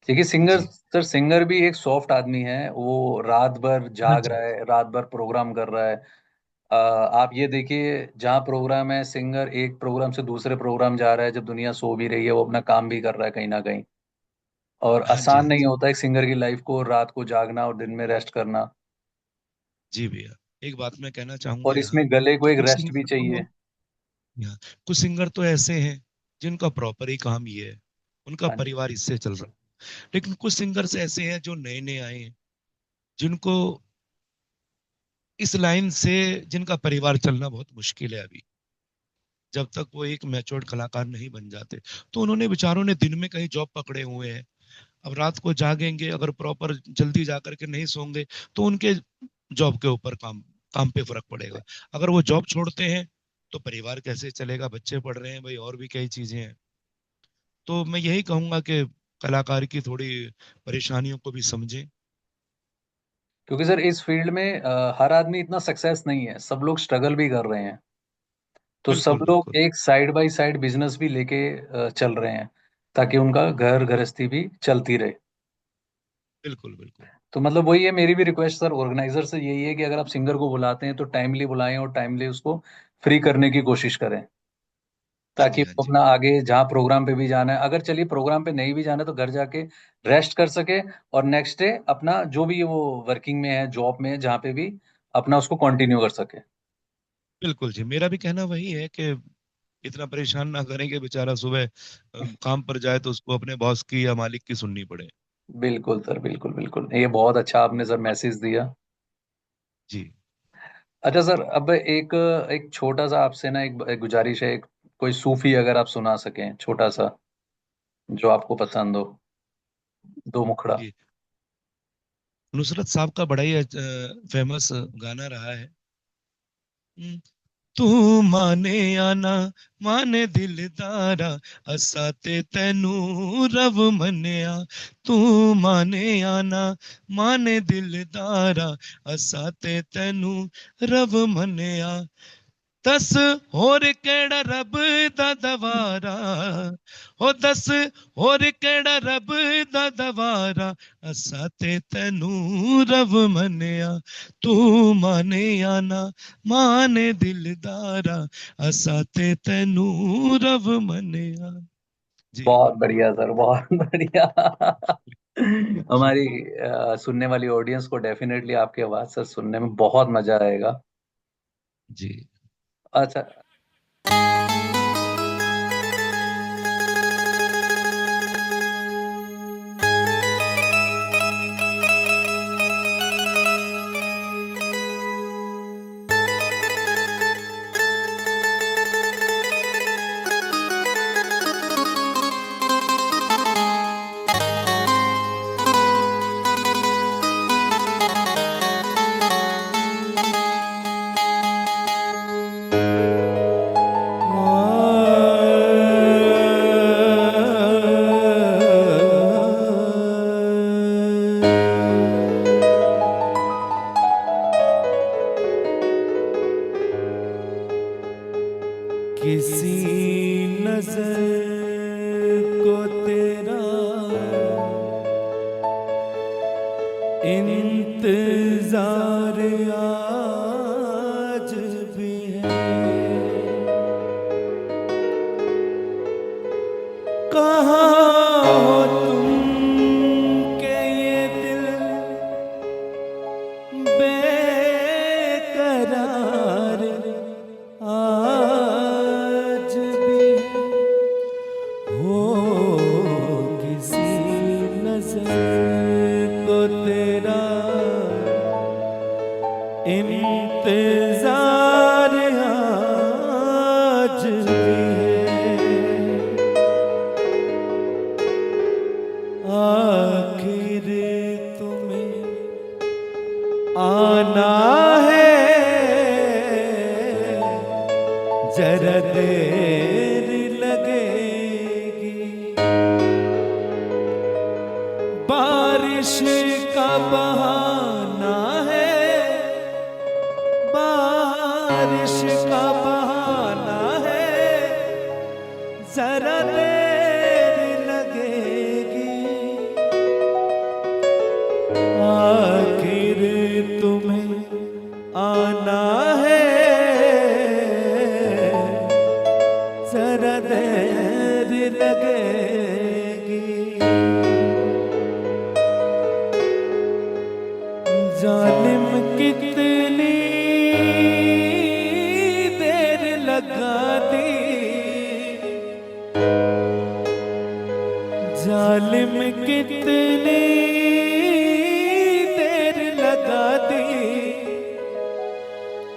देखिए सिंगर, जी सर सिंगर भी एक सॉफ्ट आदमी है, वो रात भर हाँ जाग जी रहा है, रात भर प्रोग्राम कर रहा है। आप ये देखिए, जहाँ प्रोग्राम है सिंगर एक प्रोग्राम से दूसरे प्रोग्राम जा रहा है, जब दुनिया सो भी रही है वो अपना काम भी कर रहा है कहीं ना कहीं। और हाँ जी आसान हाँ नहीं जी। होता एक सिंगर की लाइफ को रात को जागना और दिन में रेस्ट करना। जी भैया, एक बात मैं कहना चाहूंगा और यहाँ इसमें गले को कि एक कुछ रेस्ट भी सिंगर तो, चाहिए। यहाँ कुछ सिंगर तो ऐसे हैं जिनका प्रॉपर ही काम ये है, उनका हाँ जी। परिवार इससे चल रहा है। लेकिन कुछ सिंगर्स ऐसे हैं जो नए नए आए हैं, जिनको इस लाइन से, जिनका परिवार चलना बहुत मुश्किल है अभी, जब तक वो एक मैच्योर्ड कलाकार नहीं बन जाते। तो उन्होंने बेचारों ने दिन में कहीं जॉब पकड़े हुए हैं, अब रात को जागेंगे, अगर प्रॉपर जल्दी जा करके नहीं सोएंगे तो उनके जॉब के ऊपर काम काम पे फर्क पड़ेगा। अगर वो जॉब छोड़ते हैं तो परिवार कैसे चलेगा, बच्चे पढ़ रहे हैं भाई, और भी कई चीजें हैं। तो मैं यही कहूंगा कि कलाकार की थोड़ी परेशानियों को भी समझें। क्योंकि सर इस फील्ड में हर आदमी इतना सक्सेस नहीं है, सब लोग स्ट्रगल भी कर रहे हैं। तो सब बिल्कुल लोग बिल्कुल एक साइड बाय साइड बिजनेस भी लेके चल रहे हैं ताकि उनका घर गृहस्थी भी चलती रहे। बिल्कुल बिल्कुल। तो मतलब वही है, मेरी भी रिक्वेस्ट सर ऑर्गेनाइजर से यही है कि अगर आप सिंगर को बुलाते हैं तो टाइमली बुलाएं और टाइमली उसको फ्री करने की कोशिश करें, हाँ ताकि जी, हाँ वो जी। अपना आगे जहाँ प्रोग्राम पे भी जाना है, अगर चलिए प्रोग्राम पे नहीं भी जाना है तो घर जाके रेस्ट कर सके, और नेक्स्ट डे अपना जो भी वो वर्किंग में है, जॉब में है, जहाँ पे भी अपना उसको कंटिन्यू कर सके। बिल्कुल जी, मेरा भी कहना वही है कि इतना परेशान ना करें कि बेचारा सुबह काम पर जाए तो उसको अपने बॉस की या मालिक की सुननी पड़े। बिल्कुल सर, बिल्कुल बिल्कुल, ये बहुत अच्छा आपने सर मैसेज दिया। जी। अच्छा सर, अब एक एक छोटा सा आपसे ना एक गुजारिश है, एक कोई सूफी अगर आप सुना सकें छोटा सा, जो आपको पसंद हो, दो मुखड़ा। जी, नुसरत साहब का बड़ा ही फेमस गाना रहा है। तू माने या ना माने दिलदारा, असा ते तेनू रब मन्या। तू माने या ना माने दिलदारा, असा ते तेनू रब मन्या। दस होर केड़ा रब दा दवारा, हो दस होर केड़ा रब दा दवारा, असा ते तेनू रब मन्या। तू माने या ना माने दिलदारा, असा ते तेनू रब मन्या। जी। बहुत बढ़िया सर, बहुत बढ़िया। हमारी सुनने वाली ऑडियंस को डेफिनेटली आपकी आवाज से सुनने में बहुत मजा आएगा। जी। अच्छा। किसी नजर को तेरा इंतजार आज भी है। कहाँ हो तुम के ये दिल बेकरार आज भी है। हो किसी नजर को तेरा इंतजार आज भी है। आखिर तुम्हें आना है, जरा देर लगेगी। बारिश का बहाना है, बारिश का बहाना है, जरा देर लगेगी। आखिर तुम्हें आना है, जरा देर लगेगी। जालिम कितनी देर लगा दी, जालिम कितनी देर लगा दी।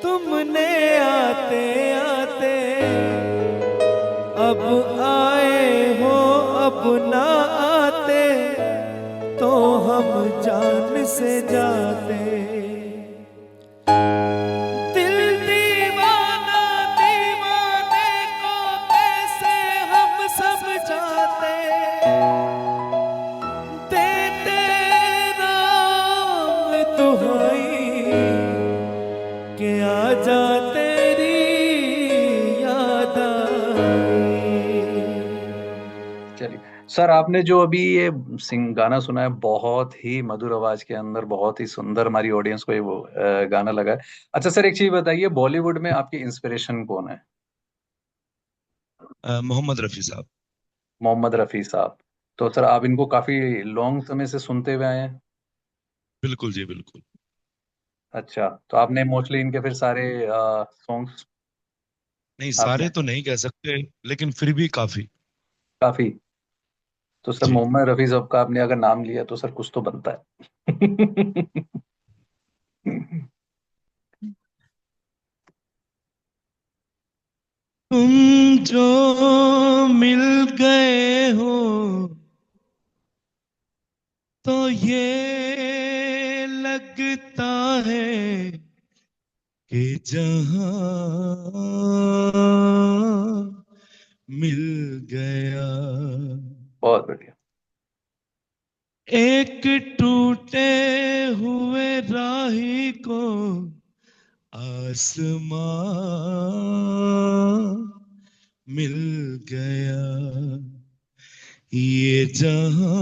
तुमने आते आते अब आए हो, अब ना आते तो हम जान से जाते। दिल दीवाना दीवाने को कैसे हम समझाते। देते राम दुहाई के आ जा तेरी याद आई। चलिए सर आपने जो अभी ये सिंग गाना सुना है, बहुत ही मधुर आवाज के अंदर, बहुत ही सुंदर, हमारी ऑडियंस को ये वो गाना लगा है। अच्छा सर, एक चीज बताइए, बॉलीवुड में आपकी इंस्पिरेशन कौन है? मोहम्मद रफी साहब। मोहम्मद रफी साहब। तो सर आप इनको काफी लॉन्ग समय से सुनते हुए आए हैं? बिल्कुल जी, बिल्कुल। अच्छा, तो आपने मोस्टली इनके फिर सारे सॉन्ग्स नहीं, आपने सारे तो नहीं कह सकते, लेकिन फिर भी काफी। काफी। तो सर जी। मोहम्मद रफी साहब का आपने अगर नाम लिया तो सर कुछ तो बनता है। तुम जो मिल गए हो तो ये लगता है कि जहां मिल गया। बहुत बढ़िया। एक टूटे हुए राही को आसमां मिल गया। ये जहां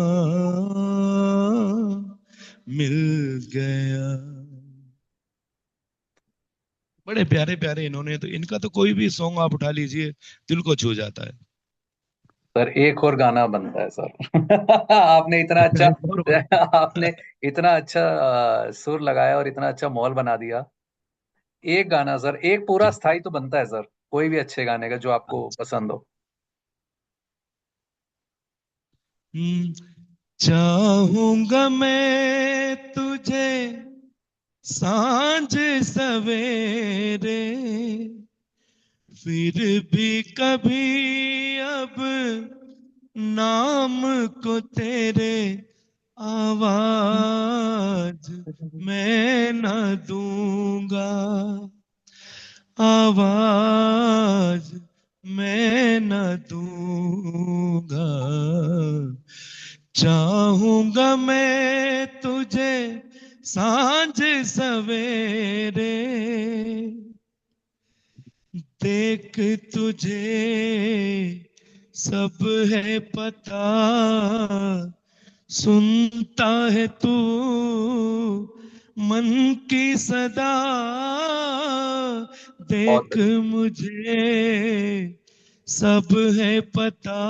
मिल गया। बड़े प्यारे प्यारे इन्होंने, तो इनका तो कोई भी सॉन्ग आप उठा लीजिए, दिल को छू जाता है। सर एक और गाना बनता है सर। आपने इतना अच्छा और आपने इतना अच्छा सुर लगाया और इतना अच्छा माहौल बना दिया। एक गाना सर, एक पूरा जी। स्थाई तो बनता है सर, कोई भी अच्छे गाने का जो आपको पसंद हो। हम्म, चाहूंगा मैं तुझे सांझ सवेरे, फिर भी कभी अब नाम को तेरे आवाज मैं न दूंगा। आवाज मैं न दूंगा। चाहूंगा मैं तुझे सांझ सवेरे, देख तुझे सब है पता, सुनता है तू मन की सदा। बहुत देख बढ़िया। मुझे सब है पता,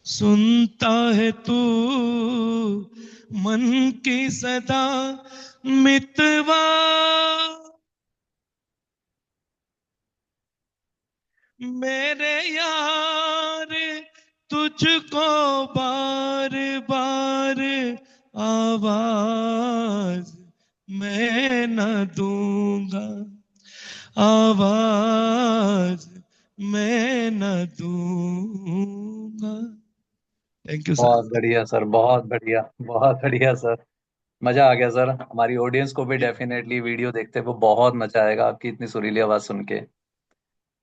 सुनता है तू मन की सदा। मितवा मेरे यार तुझको बार बार आवाज मैं न दूंगा। आवाज मैं न दूंगा। Thank you sir. बहुत बढ़िया सर, बहुत बढ़िया, बहुत बढ़िया सर। मजा आ गया सर, हमारी ऑडियंस को भी जी डेफिनेटली वीडियो देखते हुए बहुत मजा आएगा आपकी इतनी सुरीली आवाज सुन के।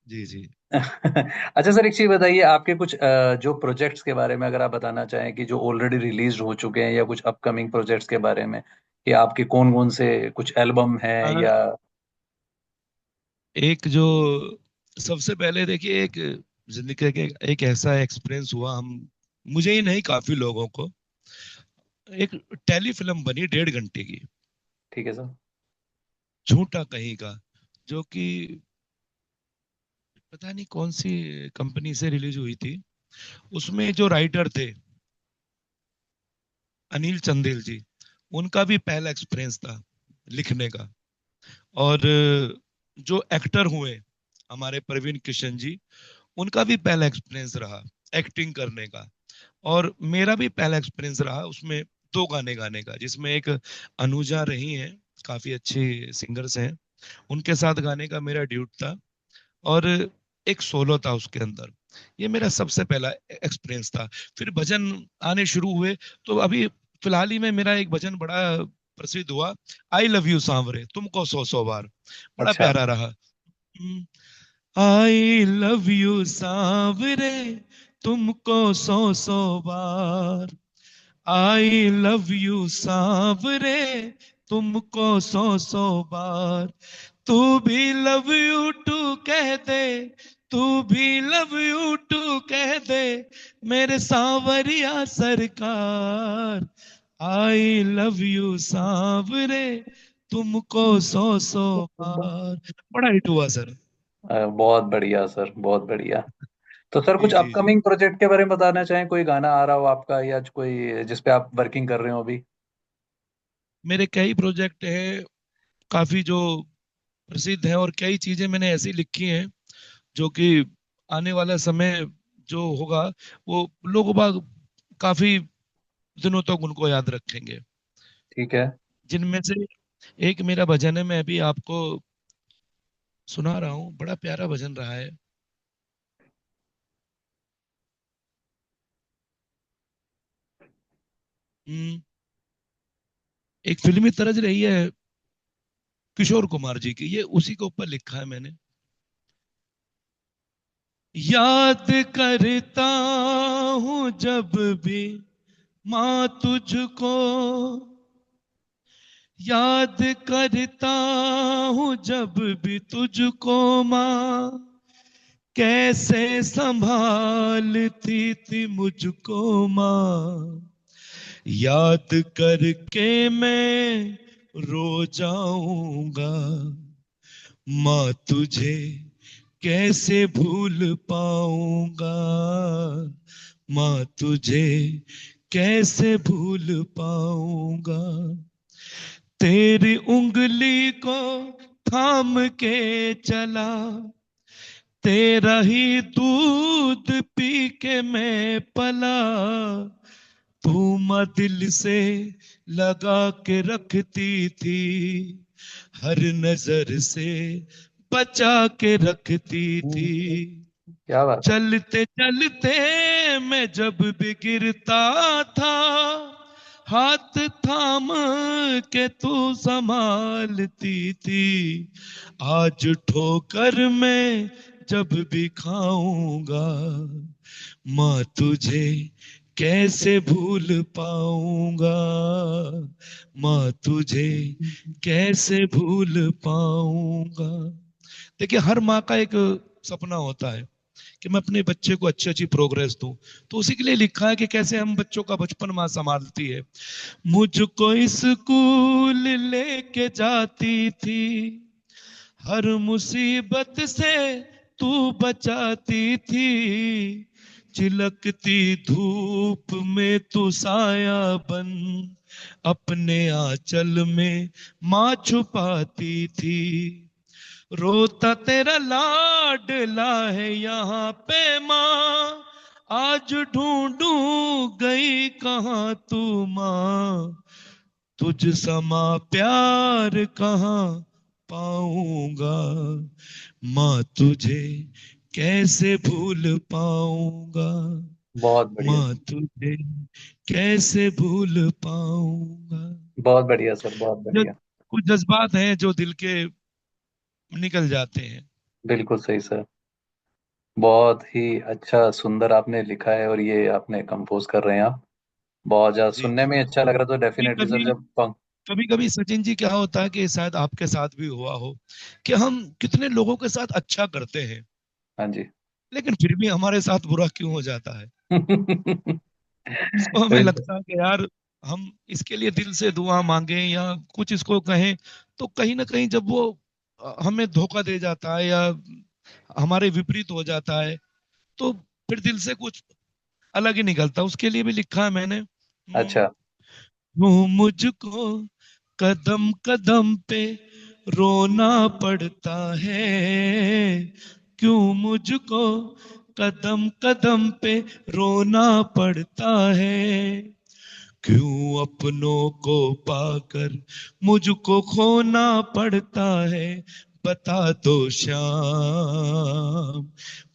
जी जी। अच्छा सर, एक चीज बताइए, आपके कुछ जो प्रोजेक्ट्स के बारे में अगर आप बताना चाहें, कि जो ऑलरेडी रिलीज हो चुके हैं या कुछ अपकमिंग प्रोजेक्ट्स के बारे में, कि आपके कौन कौन से कुछ एल्बम हैं हाँ, या। एक जो सबसे पहले देखिए, एक जिंदगी का एक ऐसा एक्सपीरियंस हुआ, हम मुझे ही नहीं, काफी लोगों को। एक टेलीफिल्म बनी 1.5 घंटे की, ठीक है सर। झूठा कहीं का, जो कि पता नहीं कौन सी कंपनी से रिलीज हुई थी। उसमें जो राइटर थे, अनिल चंदेल जी, उनका भी पहला एक्सपीरियंस था लिखने का। और जो एक्टर हुए हमारे प्रवीण किशन जी, उनका भी पहला एक्सपीरियंस रहा एक्टिंग करने का। और मेरा भी पहला एक्सपीरियंस रहा उसमें 2 गाने गाने का, जिसमें एक अनुजा रही हैं, काफी अच्छी सिंगर्स हैं, उनके साथ गाने का मेरा ड्यूट था। और एक सोलो था उसके अंदर। ये मेरा सबसे पहला एक्सपीरियंस था। फिर भजन आने शुरू हुए। तो अभी फिलहाल ही में मेरा एक भजन बड़ा प्रसिद्ध हुआ, आई लव यू सांवरे तुमको 100 100 बार, बड़ा अच्छा। प्यारा रहा। आई लव यू सांवरे तुमको 100 100 बार। आई लव यू सांवरे तुमको 100 100 बार। तू भी लव यू टू कह दे, तू भी लव यू टू कह दे मेरे सांवरिया सरकार, आई लव यू सांवरे तुमको सौ सौ बार। बड़ा हिट हुआ सर। बहुत बढ़िया सर, बहुत बढ़िया। तो सर जी कुछ जी जी। अपकमिंग प्रोजेक्ट के बारे में बताना चाहें, कोई गाना आ रहा हो आपका या कोई जिस पे आप वर्किंग कर रहे हो अभी? मेरे कई प्रोजेक्ट हैं, काफी जो प्रसिद्ध है, और कई चीजें मैंने ऐसी लिखी हैं जो कि आने वाला समय जो होगा वो लोग बाग काफी दिनों तक उनको याद रखेंगे। ठीक है। जिनमें से एक मेरा भजन है, मैं अभी आपको सुना रहा हूँ, बड़ा प्यारा भजन रहा है। हम्म, एक फिल्मी तरज रही है किशोर कुमार जी की, ये उसी के ऊपर लिखा है मैंने। याद करता हूँ जब भी माँ तुझको, याद करता हूँ जब भी तुझको माँ, कैसे संभालती थी मुझको माँ, याद करके मैं रो जाऊंगा माँ, तुझे कैसे भूल पाऊंगा माँ, तुझे कैसे भूल पाऊंगा, तेरी उंगली को थाम के चला, तेरा ही दूध पी के मैं पला, तू माँ दिल से लगा के रखती थी, हर नजर से बचा के रखती थी, क्या बात है। चलते चलते मैं जब भी गिरता था, हाथ थाम के तू संभालती थी, आज ठोकर मैं जब भी खाऊंगा माँ, तुझे कैसे भूल पाऊंगा माँ, तुझे कैसे भूल पाऊंगा। देखिए, हर माँ का एक सपना होता है कि मैं अपने बच्चे को अच्छी अच्छी प्रोग्रेस दूं, तो उसी के लिए लिखा है कि कैसे हम बच्चों का बचपन माँ संभालती है। मुझको स्कूल लेके जाती थी, हर मुसीबत से तू बचाती थी, चिलकती धूप में तू साया बन अपने आंचल में माँ छुपाती थी, रोता तेरा लाडला है यहाँ पे माँ, आज ढूंढू गई कहाँ तू माँ, तुझ समा प्यार कहाँ पाऊंगा माँ, तुझे कैसे भूल पाऊंगा बहुत बढ़िया। माँ, तुझे कैसे भूल पाऊंगा। बहुत बढ़िया सर, बहुत जो बढ़िया। कुछ जज्बात हैं जो दिल के निकल जाते हैं। बिल्कुल सही सर। बहुत ही अच्छा सुंदर आपने लिखा है, और ये आपने कंपोज कर रहे हैं आप। बहुत ज्यादा जी सुनने जी। में अच्छा लग रहा, तो कभी डेफिनेटली सर कभी जब कभी कभी सचिन जी क्या होता है कि शायद आपके साथ भी हुआ हो कि हम कितने लोगों के साथ अच्छा करते हैं, हाँ जी। लेकिन फिर भी हमारे साथ बुरा क्यों हो जाता है। तो हमें बिल्कुल। लगता है कि यार, हम इसके लिए दिल से दुआ मांगे या कुछ इसको कहें, तो कहीं ना कहीं जब वो हमें धोखा दे जाता है या हमारे विपरीत हो जाता है, तो फिर दिल से कुछ अलग ही निकलता है। उसके लिए भी लिखा है मैंने। अच्छा। यूं मुझको कदम कदम पे रोना पड़ता है, क्यों मुझको कदम कदम पे रोना पड़ता है, क्यों अपनों को पाकर मुझको खोना पड़ता है, बता दो श्याम,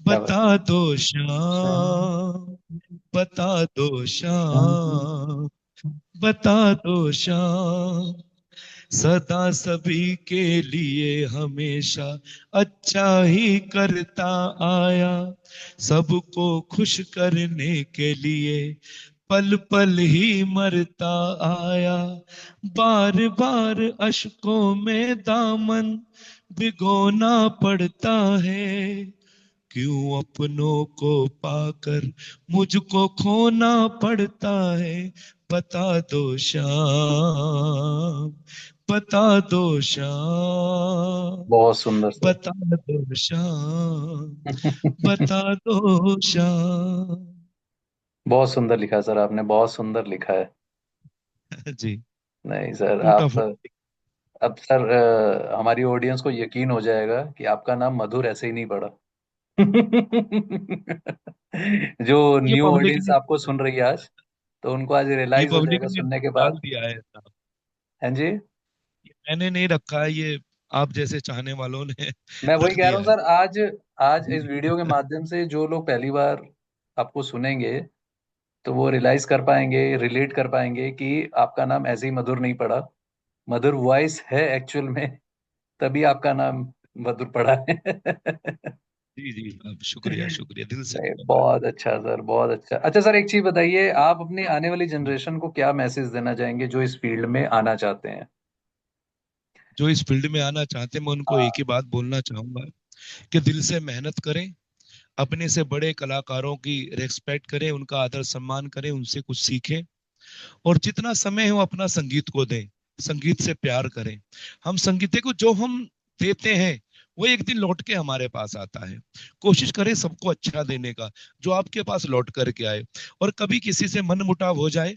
क्या बात। बता दो श्याम, श्याम, बता दो श्याम। श्याम, बता दो श्याम, सदा सभी के लिए हमेशा अच्छा ही करता आया, सबको खुश करने के लिए पल पल ही मरता आया, बार बार अशकों में दामन भिगोना पड़ता है, क्यों अपनों को पाकर मुझको खोना पड़ता है, बता दो श्याम, बता दो श्याम, बहुत सुंदर सर। बता दो श्याम, बता दो श्याम। बहुत सुंदर लिखा है सर आपने, बहुत सुंदर लिखा है। जी। नहीं सर, टूटा आप फूटा। अब सर हमारी ऑडियंस को यकीन हो जाएगा कि आपका नाम मधुर ऐसे ही नहीं पड़ा। जो ये न्यू पब्लिक ऑडियंस ने आपको सुन रही है आज, तो उनको आज ये रियलाइज हो पब्लिक जाएगा ने सुनने के डाल बाद। दिया है साहब। हाँ जी। ये मैंने नहीं रखा है, ये आप जैसे चाहने वालों ने मैं वही रख कह रहा दिया हूँ है। सर, आज आज इस जी। वीडियो के माध्यम से जो लोग पहली बार आपको सुनेंगे, तो वो रियलाइज कर पाएंगे, रिलेट कर पाएंगे कि आपका नाम ऐसे ही मधुर नहीं पड़ा, मधुर वॉइस है एक्चुअल में, तभी आपका नाम मधुर पड़ा है। जी जी, अब शुक्रिया शुक्रिया, दिल से नहीं, धन्यवाद। बहुत अच्छा सर, बहुत अच्छा। अच्छा सर, एक चीज बताइए, आप अपनी आने वाली जनरेशन को क्या मैसेज देना चाहेंगे जो इस फील्ड में आना चाहते हैं? जो इस फील्ड में आना चाहते हैं, मैं उनको एक हाँ। ही बात बोलना चाहूंगा कि दिल से मेहनत करें, अपने से बड़े कलाकारों की रेस्पेक्ट करें, उनका आदर सम्मान करें, उनसे कुछ सीखें, और जितना समय हो अपना संगीत को दें, संगीत से प्यार करें। हम संगीत को जो हम देते हैं वो एक दिन लौट के हमारे पास आता है। कोशिश करें सबको अच्छा देने का, जो आपके पास लौट करके आए। और कभी किसी से मन मुटाव हो जाए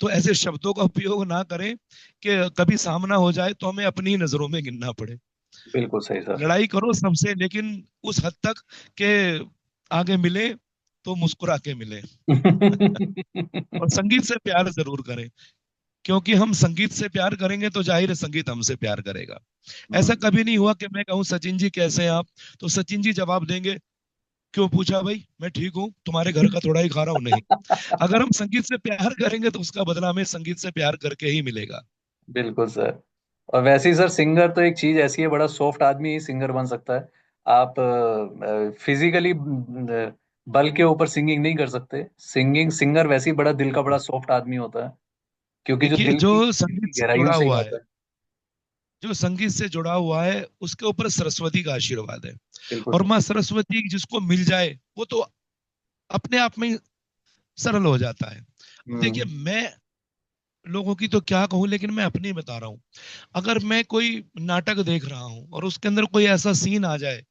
तो ऐसे शब्दों का उपयोग ना करें कि कभी सामना हो जाए तो हमें अपनी ही नजरों में गिनना पड़े। बिल्कुल सही सर। लड़ाई करो सबसे, लेकिन उस हद तक के आगे मिले तो मुस्कुरा के मिले। और संगीत से प्यार जरूर करें, क्योंकि हम संगीत से प्यार करेंगे तो जाहिर है संगीत हमसे प्यार करेगा। ऐसा हम्म। कभी नहीं हुआ कि मैं कहूं सचिन जी कैसे हैं आप, तो सचिन जी जवाब देंगे क्यों पूछा भाई, मैं ठीक हूँ, तुम्हारे घर का थोड़ा ही खा रहा हूं। नहीं, अगर हम संगीत से प्यार करेंगे तो उसका बदला हमें संगीत से प्यार करके ही मिलेगा। बिल्कुल सर। और वैसे ही सर, सिंगर तो एक चीज ऐसी है, बड़ा सॉफ्ट आदमी ही सिंगर बन सकता है। आप फिजिकली बल के ऊपर सिंगिंग नहीं कर सकते। सिंगिंग सिंगर वैसे ही बड़ा दिल का बड़ा सॉफ्ट आदमी होता है, क्योंकि जो देखिए, दिल की गहराइयों से ही गाता है। जो संगीत से जुड़ा हुआ है उसके ऊपर सरस्वती का आशीर्वाद है। बिल्कुल और सर। माँ सरस्वती जिसको मिल जाए वो तो अपने आप में ही सरल हो जाता है। अब देखिए, हम्म। मैं लोगों की तो क्या कहूं, लेकिन मैं अपनी बता रहा हूं। अगर मैं कोई नाटक देख रहा हूं और उसके अंदर कोई ऐसा सीन आ जाए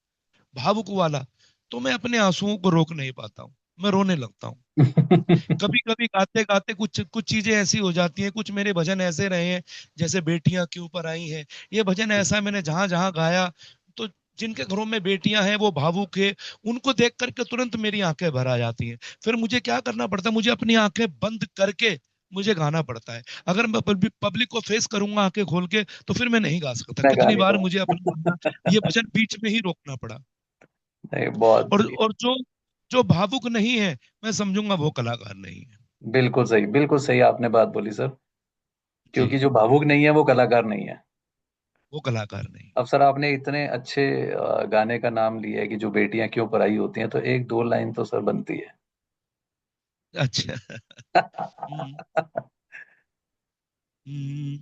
भावुक वाला, तो मैं अपने आंसुओं को रोक नहीं पाता हूँ, मैं रोने लगता हूँ। कभी कभी गाते गाते कुछ कुछ चीजें ऐसी हो जाती हैं, कुछ मेरे भजन ऐसे रहे हैं, जैसे बेटियां क्यों पर आई हैं। ये भजन ऐसा मैंने जहां जहां गाया, तो जिनके घरों में बेटियां हैं वो भावुक है, उनको देख करके तुरंत मेरी आंखें भर आ जाती हैं। फिर मुझे क्या करना पड़ता है, मुझे अपनी आंखें बंद करके मुझे गाना पड़ता है। अगर मैं पब्लिक को फेस करूंगा आंखें खोल के, तो फिर मैं नहीं गा सकता। मैं गा कितनी नहीं बार पाऊंगा। मुझे अपना ये भजन बीच में ही रोकना पड़ा। नहीं, बहुत बढ़िया। और जो जो भावुक नहीं है, मैं समझूंगा वो कलाकार नहीं है। बिल्कुल सही, बिल्कुल सही आपने बात बोली सर। जी, क्योंकि जो भावुक नहीं है वो कलाकार नहीं है। वो कलाकार नहीं। अब सर, आपने इतने अच्छे गाने का नाम लिया है कि जो बेटियां क्यों पराई होती हैं, तो एक दो लाइन तो सर बनती है। अच्छा। हम्म, हम्म।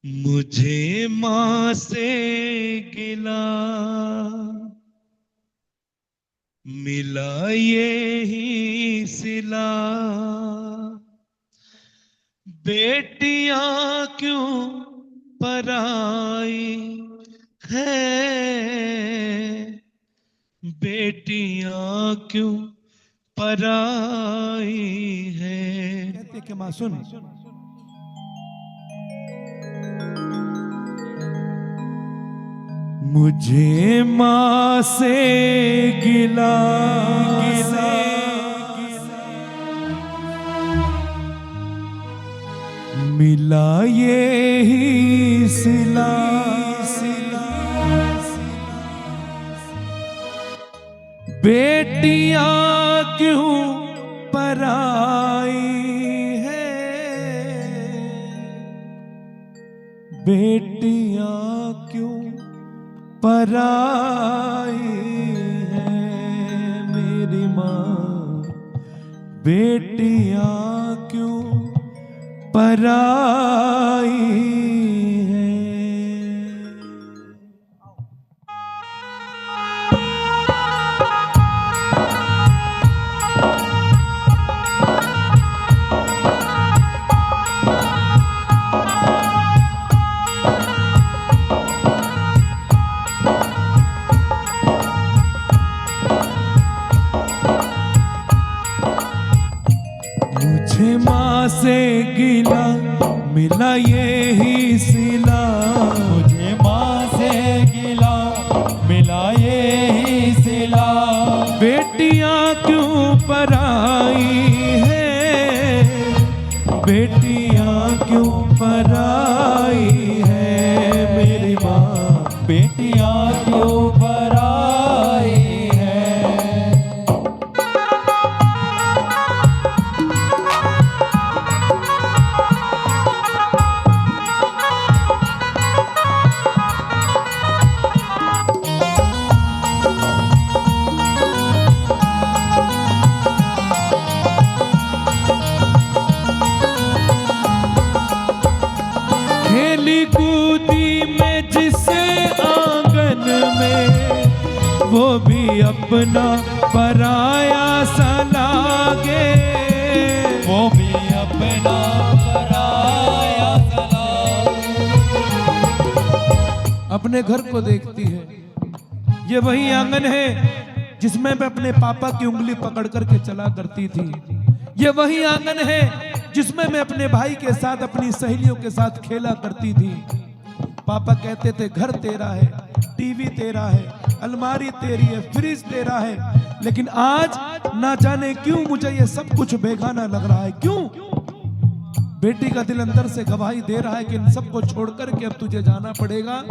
मुझे माँ से गिला मिला ये ही सिला, बेटियां क्यों पराई है, बेटियां क्यों पराई है। कहते कि माँ सुन, मुझे माँ से गिला गिला मिला ये ही सिला, बेटियां क्यों पराई है, बेटियां क्यों पराई है, मेरी माँ बेटियां क्यों पराई है। से गिला मिला ये ही सिला, मुझे माँ से गिला मिला ये ही सिला। बेटियां क्यों पराई है, बेटियां क्यों पराई है मेरी माँ, बेटियां क्यों पराई है। खेली कूदी में जिस आंगन में, वो भी अपना पराया सा लागे, वो भी अपना पराया सा। अपने घर को देखती है, ये वही आंगन है जिसमें मैं अपने पापा की उंगली पकड़ करके चला करती थी। ये वही आंगन है जिसमें मैं अपने भाई के साथ, अपनी सहेलियों के साथ खेला करती थी। पापा कहते थे घर तेरा है, टीवी तेरा है, अलमारी तेरी है, फ्रिज तेरा है, लेकिन आज ना जाने क्यों मुझे ये सब कुछ बेगाना लग रहा है। क्यों? बेटी का दिल अंदर से गवाही दे रहा है कि इन सबको छोड़ करके अब तुझे जाना पड़ेगा,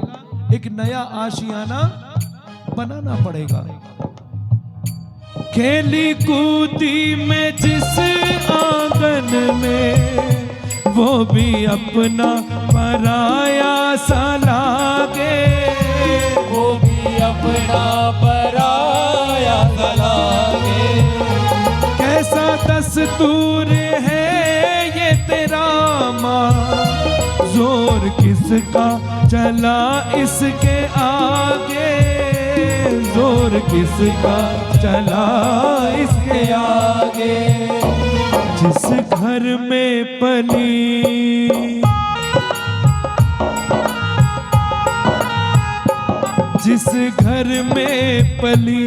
एक नया आशियाना बनाना पड़ेगा। खेली कूदी में जिस आंगन में, वो भी अपना पराया सा लागे, वो भी अपना पराया सा लागे। कैसा दस्तूर है ये तेरा माँ, जोर किसका चला इसके आगे, जोर किसका चला इसके आगे। जिस घर में पली, जिस घर में पली,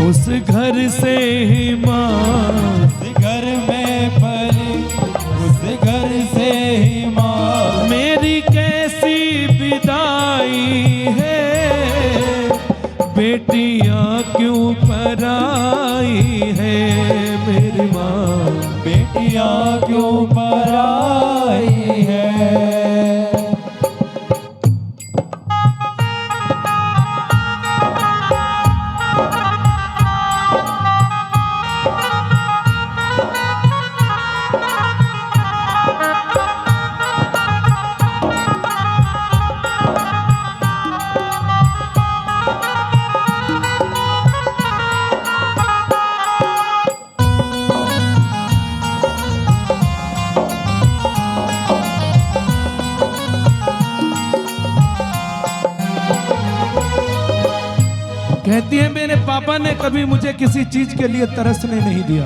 उस घर से ही माँ, उस घर में पली, उस घर से ही माँ। मेरी कैसी विदाई है, बेटियां क्यों पराई है मेरी माँ, बेटियां क्यों पराई है। कहती है मेरे पापा ने कभी मुझे किसी चीज के लिए तरसने नहीं दिया।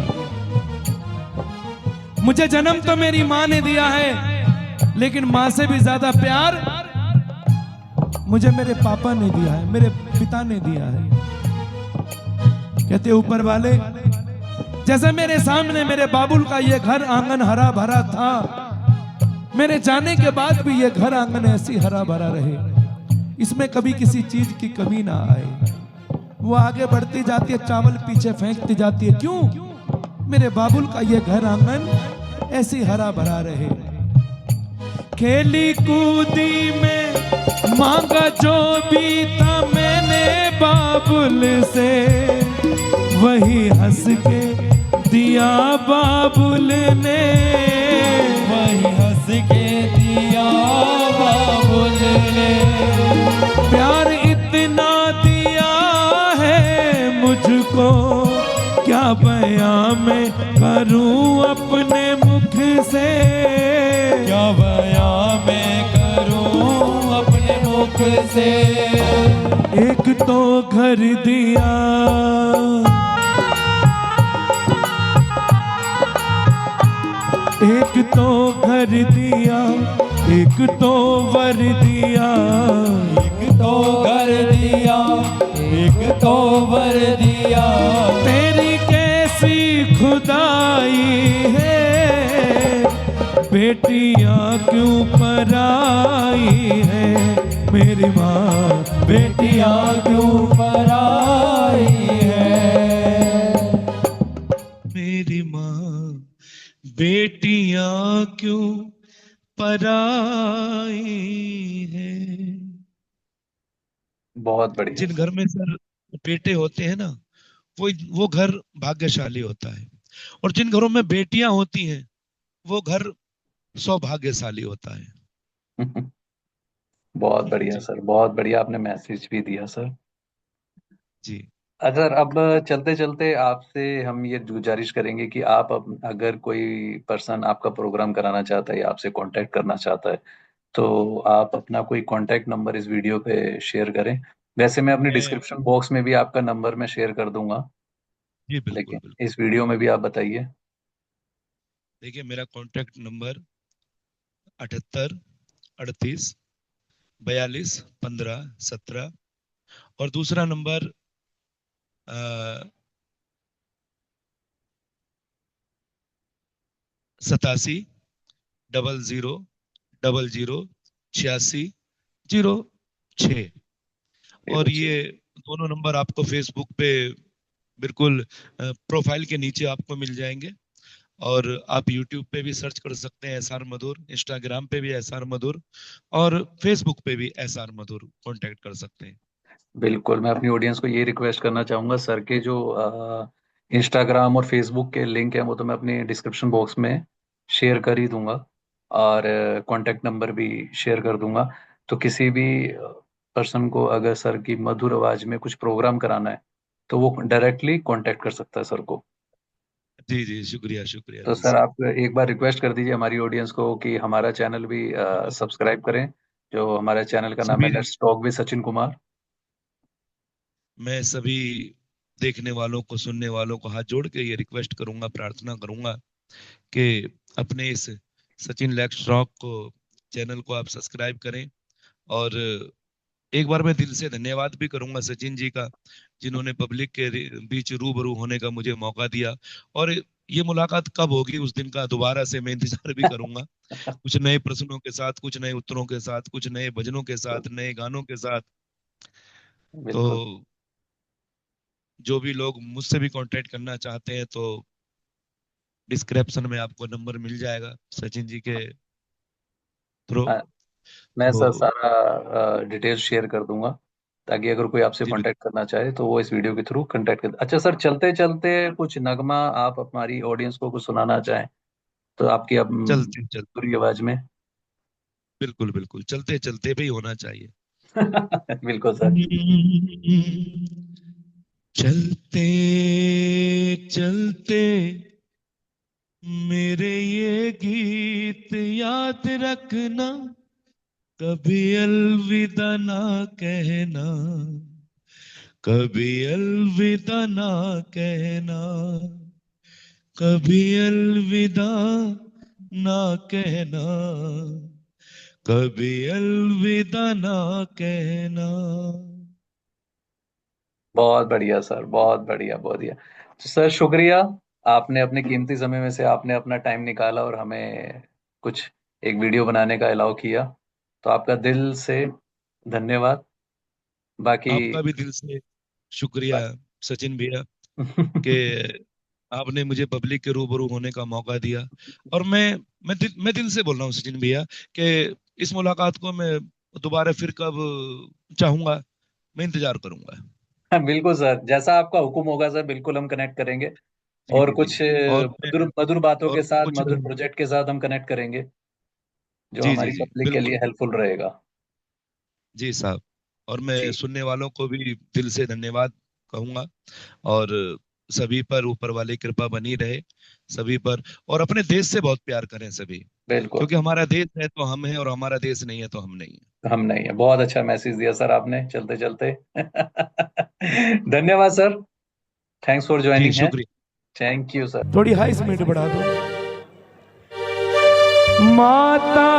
मुझे जन्म तो मेरी माँ ने दिया है, लेकिन माँ से भी ज्यादा प्यार मुझे मेरे पापा ने दिया है, मेरे पिता ने दिया है। कहते ऊपर वाले, जैसे मेरे सामने मेरे बाबुल का ये घर आंगन हरा भरा था, मेरे जाने के बाद भी ये घर आंगन ऐसी हरा भरा रहे, इसमें कभी किसी चीज की कमी ना आए। वो आगे बढ़ती जाती है, चावल पीछे फेंकती जाती है। क्यों? मेरे बाबुल का ये घर आंगन ऐसी हरा भरा रहे। खेली कूदी में मांगा जो भी था मैंने बाबुल से, वही हंस के दिया बाबुल ने, वही हंस के दिया बाबुल ने। प्यार इतना दिया मुझको, क्या बयां मैं करूं अपने मुख से, क्या बयां मैं करूं अपने मुख से। एक तो घर दिया, एक तो घर दिया, एक तो वर दिया, एक तो घर दिया, एक तो वर दिया। तेरी कैसी खुदाई है, बेटियां क्यों पराई है मेरी माँ, बेटियां क्यों पराई है। मेरी माँ, बेटियां क्यों पराई है। बहुत बढ़िया जिन सर। घर में सर बेटे होते हैं ना, वो घर भाग्यशाली होता है, और जिन घरों में बेटियां होती हैं वो घर सौभाग्यशाली होता है। बहुत बढ़िया जी सर, बहुत बढ़िया, आपने मैसेज भी दिया सर। जी। अगर अब चलते चलते आपसे हम ये गुजारिश करेंगे कि आप अगर कोई पर्सन आपका प्रोग्राम कराना चाहता है या आपसे कांटेक्ट करना चाहता है, तो आप अपना कोई कांटेक्ट नंबर इस वीडियो पे शेयर करें। वैसे मैं अपनी मैं डिस्क्रिप्शन बॉक्स में भी आपका नंबर मैं शेयर कर दूंगा, जी बिल्कुल लेकिन बिल्कुल। इस वीडियो में भी आप बताइए। देखिए, मेरा कॉन्टैक्ट नंबर 78 38 42 15 17, और दूसरा नंबर 87 00 00 86 06। और जी। ये दोनों नंबर आपको फेसबुक पे बिल्कुल प्रोफाइल के नीचे आपको मिल जाएंगे। और आप यूट्यूब पे भी सर्च कर सकते हैं एस आर मधुर, इंस्टाग्राम पे भी एस आर मधुर, और फेसबुक पे भी एस आर मधुर कांटेक्ट कर सकते हैं। बिल्कुल, मैं अपनी ऑडियंस को ये रिक्वेस्ट करना चाहूंगा, सर के जो इंस्टाग्राम और फेसबुक के लिंक है वो तो मैं अपने डिस्क्रिप्शन बॉक्स में शेयर कर ही दूंगा, और कांटेक्ट नंबर भी शेयर कर दूंगा। तो किसी भी पर्सन को अगर सर की मधुर आवाज में कुछ प्रोग्राम कराना है तो वो डायरेक्टली कांटेक्ट कर सकता है सर को। जी जी, शुक्रिया शुक्रिया तो दिल सर से। आप एक बार रिक्वेस्ट कर दीजिए हमारी ऑडियंस को कि हमारा चैनल भी सब्सक्राइब करें। जो हमारे चैनल का नाम है सभी, let's talk with Sachin Kumar. मैं सभी देखने वालों को, सुनने वालों को हाथ जोड़ के ये रिक्वेस्ट करूंगा, प्रार्थना करूंगा कि अपने इस सचिन लैक्स रॉक को, चैनल को आप सब्सक्राइब करें। और एक बार मैं दिल से धन्यवाद भी करूंगा सचिन जी का, जिन्होंने पब्लिक के बीच रूबरू होने का मुझे मौका दिया। और ये मुलाकात कब होगी उस दिन का दोबारा से मैं इंतजार भी करूंगा, कुछ नए प्रश्नों के साथ, कुछ नए उत्तरों के साथ, कुछ नए भजनों के साथ, नए गानों के साथ। तो बिल्कुल। जो भी लोग मुझसे भी कांटेक्ट करना चाहते हैं तो डिस्क्रिप्शन में आपको नंबर मिल जाएगा सचिन जी के थ्रू। हाँ, मैं तो सर सारा डिटेल्स शेयर कर दूंगा, ताकि अगर कोई आपसे जी कांटेक्ट करना चाहे तो वो इस वीडियो के थ्रू कांटेक्ट कर। अच्छा सर, चलते चलते कुछ नगमा आप हमारी ऑडियंस को कुछ सुनाना चाहें तो आपकी अब चलते चलते, पूरी आवाज में। बिल्कुल बिल्कुल, चलते चलते भी होना चाहिए। बिल्कुल सर। चलते चलते मेरे ये गीत याद रखना, कभी अलविदा ना कहना, कभी अलविदा ना कहना, कभी अलविदा ना कहना, कभी अलविदा ना कहना। बहुत बढ़िया सर, बहुत बढ़िया, बहुत बढ़िया। तो सर शुक्रिया, आपने अपने कीमती समय में से आपने अपना टाइम निकाला और हमें कुछ एक वीडियो बनाने का अलाउ किया, तो आपका दिल से धन्यवाद। बाकी आपका भी दिल से शुक्रिया सचिन भैया, कि आपने मुझे पब्लिक के रूबरू होने का मौका दिया। और मैं दिल से बोल रहा हूँ सचिन भैया, कि इस मुलाकात को मैं दोबारा फिर कब चाहूंगा, मैं इंतजार करूंगा। बिल्कुल सर, जैसा आपका हुक्म होगा सर, बिल्कुल हम कनेक्ट करेंगे। जी और जी जी। कुछ और मैं, मधुर मधुर बातों और के साथ, कुछ, मधुर प्रोजेक्ट के साथ हम कनेक्ट करेंगे जो जी जी हमारी जी पब्लिक के लिए बिल्कुल, हेल्पफुल रहेगा। जी साहब। और मैं जी। सुनने वालों को भी दिल से धन्यवाद कहूंगा। और सभी पर ऊपर वाली कृपा बनी रहे, सभी पर। और अपने देश से बहुत प्यार करें सभी, बिल्कुल। क्योंकि हमारा देश है तो हम हैं, और हमारा देश नहीं है तो हम नहीं है। हम नहीं है, बहुत अच्छा मैसेज दिया सर आपने चलते चलते। धन्यवाद सर। थैंक्स फॉर जी ज्वाइनिंग है। शुक्रिया। Thank you sir. थोड़ी हाई स्पीड बढ़ा दो। माता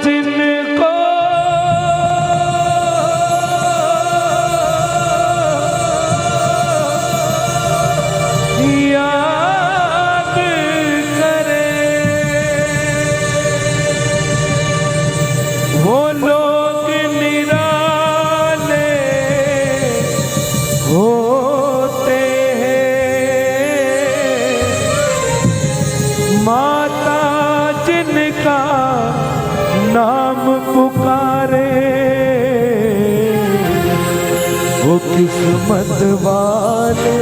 जिनको याद करे, होते हैं माता जिनका नाम पुकारे, वो किस्मत वाले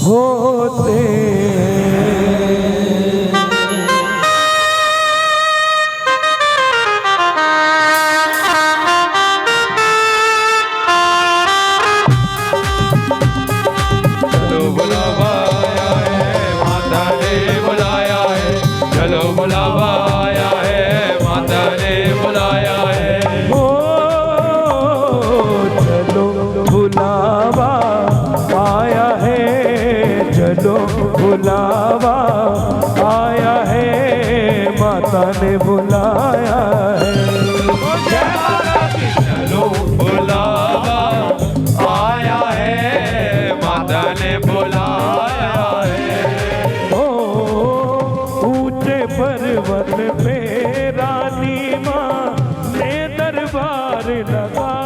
होते बुलावा आया है, माता ने बुलाया है। चलो बुलावा आया है, माता ने बुलाया है। ओ ऊंचे पर्वत पे रानी माँ ने दरबार लगा